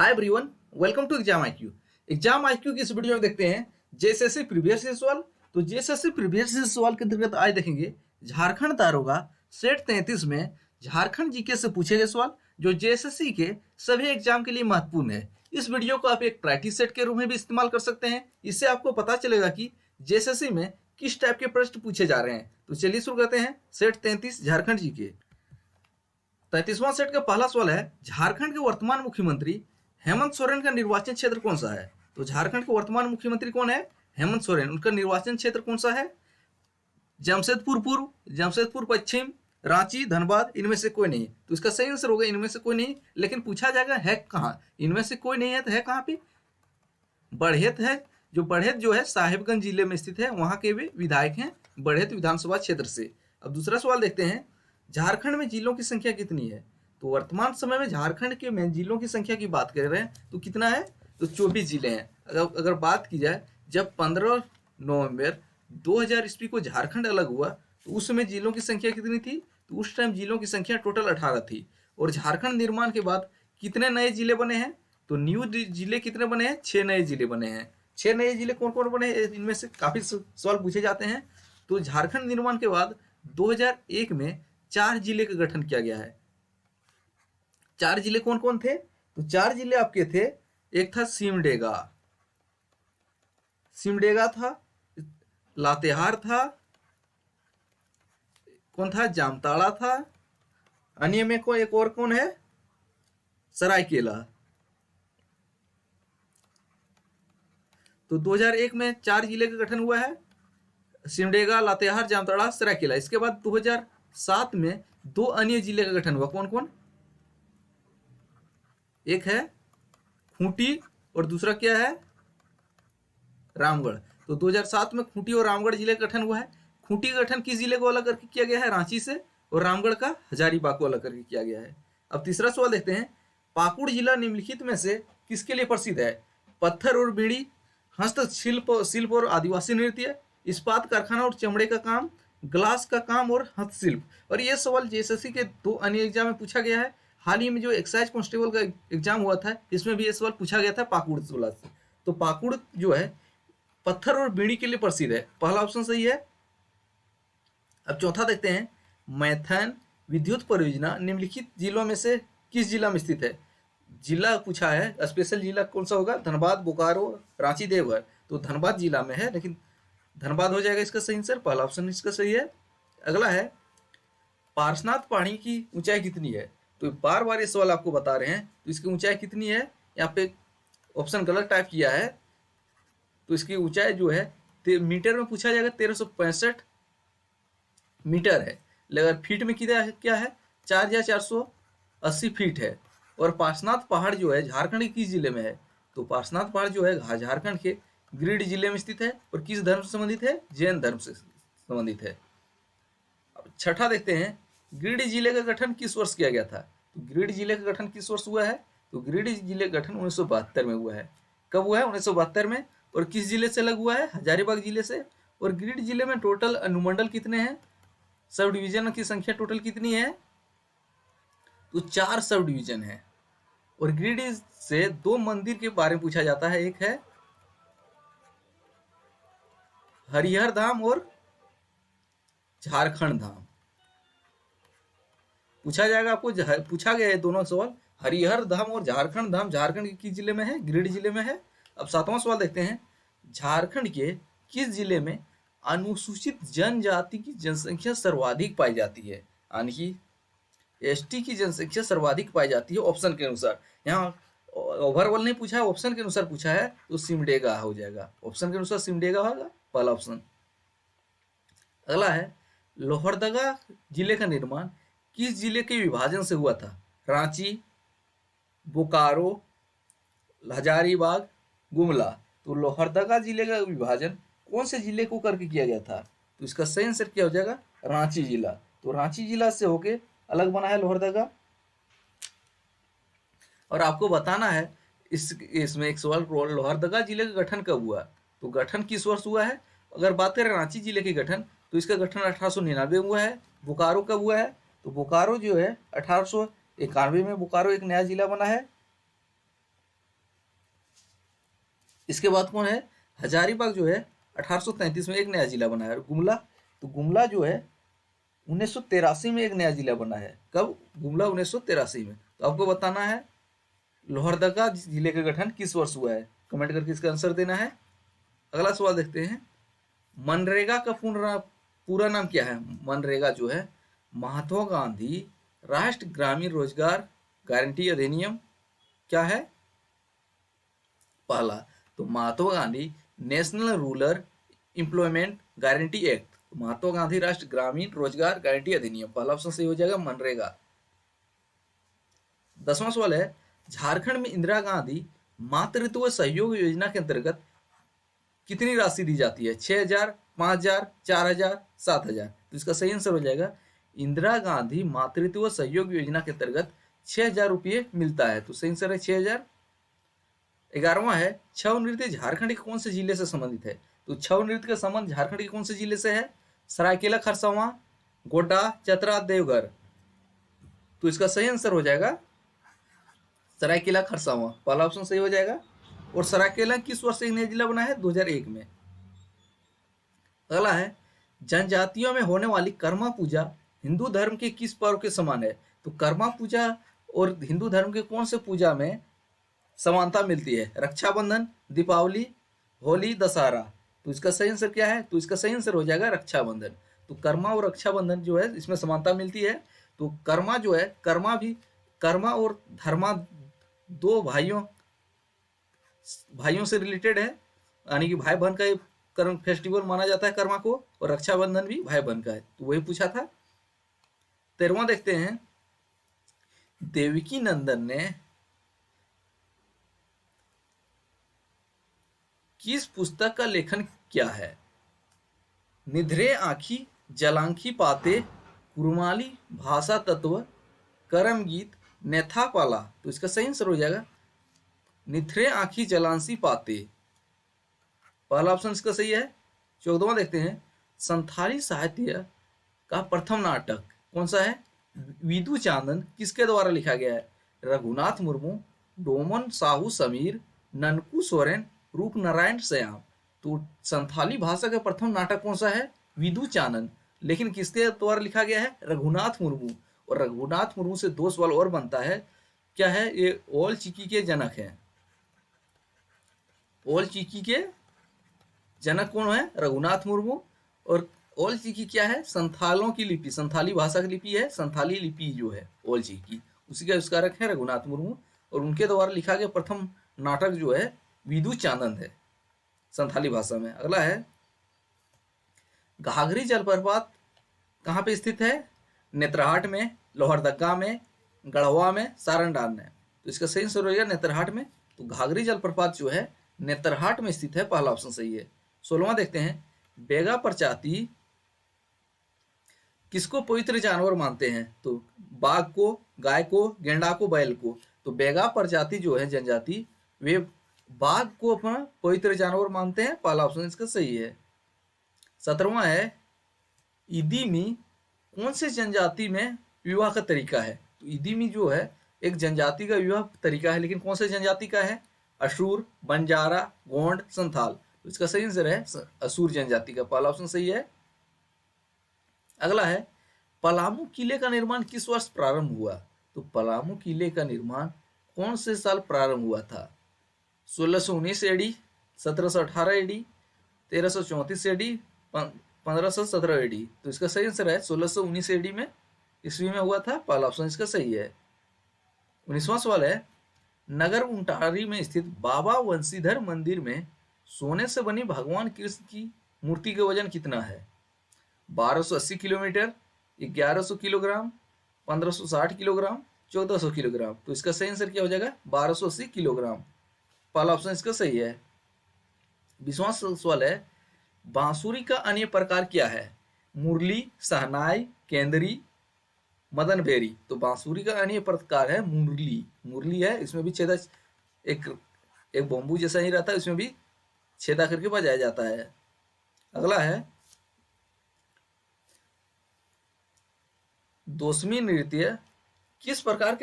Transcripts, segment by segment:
Hi everyone, welcome to exam IQ. Exam IQ की इस video में देखते हैं जेएसएससी प्रीवियस ईयर सवाल। तो जेएसएससी प्रीवियस ईयर सवाल के अंतर्गत आज देखेंगे झारखंड दारोगा सेट 33 में झारखंड जीके से पूछे गए सवाल जो जेएसएससी के सभी एग्जाम के लिए महत्वपूर्ण है। इस वीडियो को आप एक प्रैक्टिस सेट के रूप में भी इस्तेमाल कर सकते हैं। इससे आपको पता चलेगा कि जेएसएससी में किस टाइप के प्रश्न पूछे जा रहे हैं। तो चलिए शुरू करते हैं। सेट 33 झारखंड जीके 33वां सेट का पहला सवाल है, झारखंड के वर्तमान मुख्यमंत्री हेमंत सोरेन का निर्वाचन क्षेत्र कौन सा है। तो झारखंड के वर्तमान मुख्यमंत्री कौन है? हेमंत सोरेन। उनका निर्वाचन क्षेत्र कौन सा है? जमशेदपुर पूर्व, जमशेदपुर पश्चिम, रांची, धनबाद, इनमें से कोई नहीं। तो इसका सही आंसर होगा इनमें से कोई नहीं। लेकिन पूछा जाएगा है कहाँ, इनमें से कोई नहीं है तो है कहाँ पे? बढ़ेत है। जो बढ़ेत जो है साहिबगंज जिले में स्थित है, वहां के भी विधायक हैं बढ़ेत विधानसभा क्षेत्र से। अब दूसरा सवाल देखते हैं, झारखंड में जिलों की संख्या कितनी है। तो वर्तमान समय में झारखंड के में जिलों की संख्या की बात कर रहे हैं तो कितना है? तो 24 जिले हैं। अगर बात की जाए जब 15 नवंबर 2000 ईस्वी को झारखंड अलग हुआ तो उस समय जिलों की संख्या कितनी थी? तो उस टाइम जिलों की संख्या टोटल 18 थी। और झारखंड निर्माण के बाद कितने नए जिले बने हैं? तो न्यू जिले कितने बने हैं? 6 नए जिले बने हैं। 6 नए जिले कौन कौन बने हैं? इनमें से काफी सवाल पूछे जाते हैं। तो झारखंड निर्माण के बाद 2001 में 4 जिले का गठन किया गया है। 4 जिले कौन कौन थे? तो 4 जिले आपके थे, एक था सिमडेगा, सिमडेगा था, लातेहार था, कौन था? जामताड़ा था, अन्य में को एक और कौन है? सरायकेला। तो 2001 में 4 जिले का गठन हुआ है, सिमडेगा, लातेहार, जामताड़ा, सरायकेला। इसके बाद 2007 में 2 अन्य जिले का गठन हुआ। कौन कौन? एक है खूंटी और दूसरा क्या है? रामगढ़। तो 2007 में खूंटी और रामगढ़ जिले का गठन हुआ है। खूंटी का गठन किस जिले को अलग करके किया गया है? रांची से। और रामगढ़ का हजारीबाग को अलग करके किया गया है। अब तीसरा सवाल देखते हैं, पाकुड़ जिला निम्नलिखित में से किसके लिए प्रसिद्ध है? पत्थर और बीड़ी, हस्तशिल्प और आदिवासी नृत्य, इस्पात कारखाना और चमड़े का काम, ग्लास का काम और हस्तशिल्प। और ये सवाल जेएसएससी के 2 अन्य एग्जाम में पूछा गया है। हाल ही में जो एक्साइज कांस्टेबल का एग्जाम हुआ था इसमें भी ये सवाल पूछा गया था पाकुड़ जिला से। तो पाकुड़ जो है पत्थर और बीड़ी के लिए प्रसिद्ध है। पहला ऑप्शन सही है। अब चौथा देखते हैं, मैथन विद्युत परियोजना निम्नलिखित जिलों में से किस जिला में स्थित है? जिला पूछा है, स्पेशल जिला कौन सा होगा? धनबाद, बोकारो, रांची, देवघर। तो धनबाद जिला में है, लेकिन धनबाद हो जाएगा इसका सही आंसर। पहला ऑप्शन इसका सही है। अगला है, पार्श्वनाथ पहाड़ी की ऊंचाई कितनी है? तो बार बार ये सवाल आपको बता रहे हैं, तो इसकी ऊंचाई कितनी है? यहाँ पे ऑप्शन गलत टाइप किया है, तो इसकी ऊंचाई जो है मीटर में पूछा जाएगा 1365 मीटर है। लेकिन फीट में कितना है? क्या है? 4480 फीट है। और पार्श्वनाथ पहाड़ जो है झारखंड के किस जिले में है? तो पार्श्वनाथ पहाड़ जो है झारखंड के गिरिडीह जिले में स्थित है। और किस धर्म से संबंधित है? जैन धर्म से संबंधित है। अब छठा देखते हैं, गिरिडीह जिले का गठन किस वर्ष किया गया था? तो गिरिडीह जिले का गठन किस वर्ष हुआ है? तो गिरिडीह जिले का गठन 1972 में हुआ है। कब हुआ है? 1972 में। और किस जिले से अलग हुआ है? हजारीबाग जिले से। और गिरिडीह जिले में टोटल अनुमंडल कितने हैं? सब डिवीजन की संख्या टोटल कितनी है? तो 4 सब डिवीजन है। और गिरिडीह से 2 मंदिर के बारे में पूछा जाता है, एक है हरिहर धाम और झारखंड धाम। पूछा जाएगा आपको, पूछा गया है दोनों सवाल। हरिहर धाम और झारखंड धाम झारखंड के किस जिले में है? गिरिडीह जिले में है। अब 7वां सवाल देखते हैं, झारखंड के किस जिले में अनुसूचित जनजाति की जनसंख्या सर्वाधिक पाई जाती है? यानी कि एसटी की जनसंख्या सर्वाधिक पाई जाती है ऑप्शन के अनुसार। यहाँ ओवरऑल नहीं पूछा है, ऑप्शन के अनुसार पूछा है, तो सिमडेगा हो जाएगा। ऑप्शन के अनुसार सिमडेगा होगा पहला ऑप्शन। अगला है, लोहरदगा जिले का निर्माण किस जिले के विभाजन से हुआ था? रांची, बोकारो, हजारीबाग, गुमला। तो लोहरदगा जिले का विभाजन कौन से जिले को करके किया गया था? तो इसका सही आंसर क्या हो जाएगा? रांची जिला। तो रांची जिला से होके अलग बना है लोहरदगा। और आपको बताना है इसमें एक सवाल, लोहरदगा जिले का गठन कब हुआ? तो गठन किस वर्ष हुआ है? अगर बात करें रांची जिले के गठन, तो इसका गठन 1899 में हुआ है। बोकारो कब हुआ है? तो बोकारो जो है 1891 में बोकारो एक नया जिला बना है। इसके बाद कौन है, हजारीबाग जो है 1833 में एक नया जिला बना है। और गुमला, तो गुमला जो है 1983 में एक नया जिला बना है। कब, गुमला 1983 में। तो आपको बताना है लोहरदगा जिले का गठन किस वर्ष हुआ है, कमेंट करके इसका आंसर देना है। अगला सवाल देखते हैं, मनरेगा का पूरा नाम क्या है। मनरेगा जो है महात्मा गांधी राष्ट्रीय ग्रामीण रोजगार गारंटी अधिनियम क्या है, पहला तो Mahatma Gandhi national rural employment guarantee act, Mahatma Gandhi Rashtriya Gramin रोजगार गारंटी अधिनियम, पहला ऑप्शन सही हो जाएगा मनरेगा। 10वां सवाल है, झारखंड में इंदिरा गांधी मातृत्व सहयोग योजना के अंतर्गत कितनी राशि दी जाती है, 6,000, 5,000, 4,000, 7,000। तो इसका सही आंसर हो जाएगा इंदिरा गांधी मातृत्व सहयोग योजना के अंतर्गत 6,000 रुपये मिलता है। तो सही आंसर है 6,000। 11वां है, छऊ नृत्य झारखंड के कौन से जिले से संबंधित है। तो छऊ नृत्य का संबंध झारखंड के कौन से जिले से है, सरायकेला खरसावां, गोड्डा, चतरा, देवघर। तो इसका सही आंसर हो जाएगा सरायकेला खरसावां, पहला ऑप्शन सही हो जाएगा। और सरायकेला किस वर्ष से नया जिला बना है, 2001 में। अगला है, जनजातियों में होने वाली कर्मा पूजा हिंदू धर्म के किस पर्व के समान है। तो कर्मा पूजा और हिंदू धर्म के कौन से पूजा में समानता मिलती है, रक्षाबंधन, दीपावली, होली, दशहरा। तो इसका सही आंसर क्या है, तो इसका सही आंसर हो जाएगा रक्षाबंधन। तो कर्मा और रक्षाबंधन जो है इसमें समानता मिलती है। तो कर्मा जो है, कर्मा और धर्मा दो भाइयों से रिलेटेड है, यानी कि भाई बहन का ये कर्म फेस्टिवल माना जाता है कर्मा को, और रक्षाबंधन भी भाई बहन का है। तो वही पूछा था। 13वां देखते हैं, देवकी नंदन ने किस पुस्तक का लेखन किया है, निधरे आँखी, जलांखी पाते, कुरुमाली भाषा तत्व, करम गीत, नेथापाला। तो इसका सही आंसर हो जाएगा निथरे आँखी जलांसी पाते, पहला ऑप्शन इसका सही है। 14वां देखते हैं, संथाली साहित्य का प्रथम नाटक कौन सा है, विदु चांदन किसके द्वारा लिखा गया है, रघुनाथ मुर्मू, डोमन साहू समीर, ननकू सोरेन, रूपनारायण श्याम। तो संथाली भाषा का प्रथम नाटक कौन सा है, विदु चांदन, लेकिन किसके द्वारा लिखा गया है, रघुनाथ मुर्मू। और रघुनाथ मुर्मू से 2 सवाल और बनता है, क्या है, ये ओल चिकी के जनक हैं। ओल चिकी के जनक कौन है, रघुनाथ मुर्मू। और ओल चिकी क्या है, संथालों की लिपि, संथाली भाषा की लिपि है, संथाली लिपि जो है ओल चिकी, उसी के आविष्कारक है रघुनाथ मुर्मू। और उनके द्वारा लिखा गया प्रथम नाटक जो है विदु चांदन है संथाली भाषा में। अगला है, घाघरी जलप्रपात कहाँ पे स्थित है, नेत्रहाट में, लोहरदगा में, गढ़वा में, सारंडान में। तो इसका सही आंसर होगा नेत्रहाट में। तो घाघरी जलप्रपात जो है नेत्रहाट में स्थित है, पहला ऑप्शन सही है। 16वां देखते हैं, बेगा प्रजाति किसको पवित्र जानवर मानते हैं। तो बाघ को, गाय को, गेंडा को, बैल को। तो बेगा प्रजाति जो है जनजाति, वे बाघ को अपना पवित्र जानवर मानते हैं, पहला ऑप्शन इसका सही है। 17वां है, इदीमी कौन से जनजाति में विवाह का तरीका है। तो इदीमी जो है एक जनजाति का विवाह तरीका है, लेकिन कौन से जनजाति का है, अशूर, बंजारा, गोंड, संथाल। तो इसका सही आंसर है अशूर जनजाति का, पहला ऑप्शन सही है। अगला है, पलामू किले का निर्माण किस वर्ष प्रारंभ हुआ। तो पलामू किले का निर्माण कौन से साल प्रारंभ हुआ था, 1619 एडी, 1718 एडी, 1334 एडी, 1517 एडी। तो इसका सही आंसर है 1619 एडी में, ईस्वी में हुआ था, पहला ऑप्शन इसका सही है। 19वां सवाल है, नगर उंटारी में स्थित बाबा वंशीधर मंदिर में सोने से बनी भगवान कृष्ण की मूर्ति का वजन कितना है, 1280 किलोमीटर, 1100 किलोग्राम, 1560 किलोग्राम, 1400 किलोग्राम। तो इसका सही आंसर क्या हो जाएगा, 1280 किलोग्राम, पहला ऑप्शन इसका सही है। 20वां सवाल है, बांसुरी का अन्य प्रकार क्या है, मुरली, शहनाई, केंदरी, मदन भेरी। तो बांसुरी का अन्य प्रकार है मुरली, मुरली है, इसमें भी छेदा, एक एक बम्बू जैसा ही रहता है, इसमें भी छेदा करके बजाया जाता है। अगला है, दोस्मी नृत्य किस प्रकार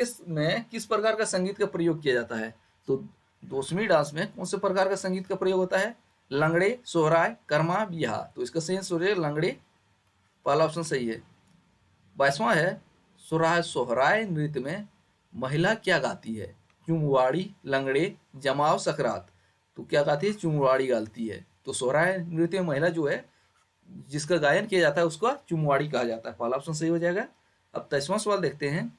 का संगीत का प्रयोग किया जाता है। तो दोसमी डांस में कौन से प्रकार का संगीत का प्रयोग होता है? लंगड़े, सोहराय, कर्मा, बियाह। तो इसका सही आंसर है लंगड़े, पहला ऑप्शन सही है। 22वां है सोहराय नृत्य में महिला क्या गाती है? चुमवाड़ी, लंगड़े, जमाव, सकरात। तो क्या गाती है? चुमवाड़ी गाती है। तो सोहराय नृत्य में महिला जो है जिसका गायन किया जाता है उसका चुमवाड़ी कहा जाता है, पहला ऑप्शन सही हो जाएगा। अब 23वां सवाल देखते हैं।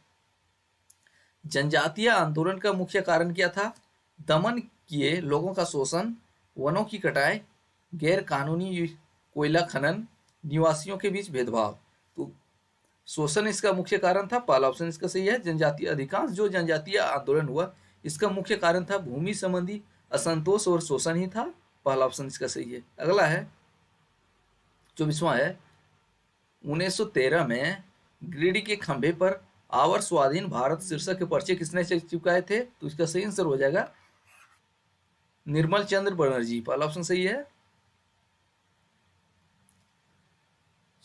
जनजातीय आंदोलन का मुख्य कारण क्या था? दमन किए लोगों का शोषण, वनों की कटाई, गैर कानूनी कोयला खनन, निवासियों के बीच भेदभाव। तो शोषण इसका मुख्य कारण था, पहला ऑप्शन इसका सही है। जनजातीय अधिकांश जो जनजातीय आंदोलन हुआ इसका मुख्य कारण था भूमि संबंधी असंतोष और शोषण ही था, पहला ऑप्शन इसका सही है। अगला है 24वां है 1913 में गिरिडीह के खंभे पर आवर स्वाधीन भारत शीर्षक के पर्चे किसने चिपकाए थे? तो इसका सही आंसर हो जाएगा निर्मल चंद्र बनर्जी, पहला ऑप्शन सही है।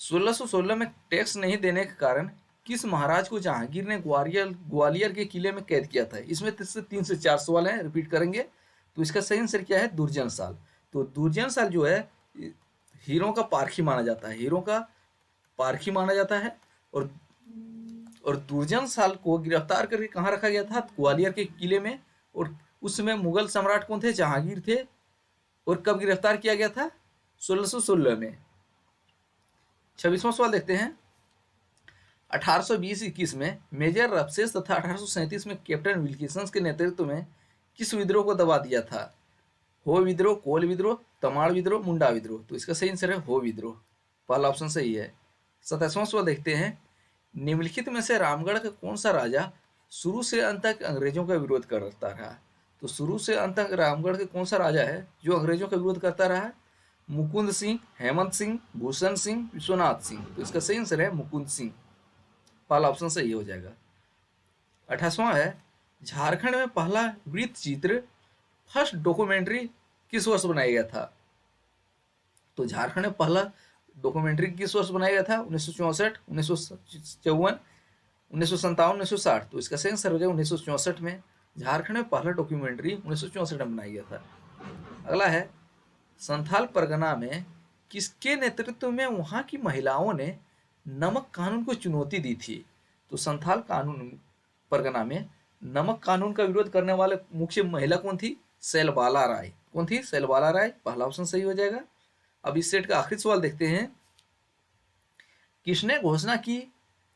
1616 में टैक्स नहीं देने के कारण किस महाराज को जहांगीर ने ग्वालियर के किले में कैद किया था? इसमें 3 से 4 सवाल हैं, रिपीट करेंगे। तो इसका सही आंसर क्या है? दुर्जन साल। तो दुर्जन साल जो है हीरो का पारखी माना जाता है, हीरो का पारखी माना जाता है। और दुर्जन साल को गिरफ्तार करके कहाँ रखा गया था? ग्वालियर के किले में। और उस समय मुगल सम्राट कौन थे? जहांगीर थे। और कब गिरफ्तार किया गया था? 1616 में। 26वां सवाल देखते हैं। 1820-21 में मेजर रफसेस तथा 1837 में कैप्टन विल्किंसन के नेतृत्व में किस विद्रोह को दबा दिया था? हो विद्रोह, कोल विद्रोह, तमाड़ विद्रोह, मुंडा विद्रोह। तो इसका सही आंसर है हो विद्रोह, पहला ऑप्शन सही है। 27वां सवाल देखते हैं। निम्नलिखित में से रामगढ़ का कौन सा राजा शुरू से अंत तक अंग्रेजों का विरोध करता रहा? तो शुरू से अंत तक रामगढ़ के कौन सा राजा है जो अंग्रेजों का विरोध करता रहा? मुकुंद सिंह, हेमंत सिंह, भूषण सिंह, विश्वनाथ सिंह। तो इसका सही आंसर है मुकुंद सिंह, पहला ऑप्शन सही हो जाएगा। 28वां है झारखंड में पहला वृत्त चित्र फर्स्ट डॉक्यूमेंट्री किस वर्ष बनाया गया था? तो झारखंड में पहला डॉक्यूमेंट्री किस वर्ष बनाया गया था? 1964, 1954, 1957, 1960। तो इसका सही आंसर हो जाएगा 1964 में। झारखंड में पहला डॉक्यूमेंट्री 1964 में बनाया गया था। अगला है संथाल परगना में किसके नेतृत्व में वहां की महिलाओं ने नमक कानून को चुनौती दी थी? तो संथाल कानून परगना में नमक कानून का विरोध करने वाले मुख्य महिला कौन थी? सैलबाला राय। कौन थी? सैलबाला राय, पहला ऑप्शन सही हो जाएगा। अब इस सेट का आखिरी सवाल देखते हैं। किसने घोषणा की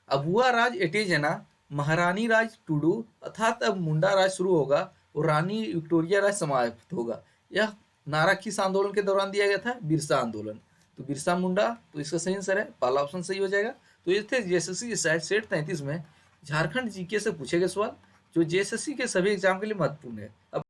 अबुआ राज एटे जना, महारानी राज टुडू, अर्थात अब मुंडा राज शुरू होगा और रानी विक्टोरिया राज समाप्त होगा? यह नारा किस आंदोलन के दौरान दिया गया था? बिरसा आंदोलन। तो बिरसा मुंडा, तो इसका सही आंसर है, पहला ऑप्शन सही हो जाएगा। तो ये थे जेएसएससी सेट 33 में झारखंड जीके से पूछे गए सवाल जो जेएसएससी के सभी एग्जाम के लिए महत्वपूर्ण है। अब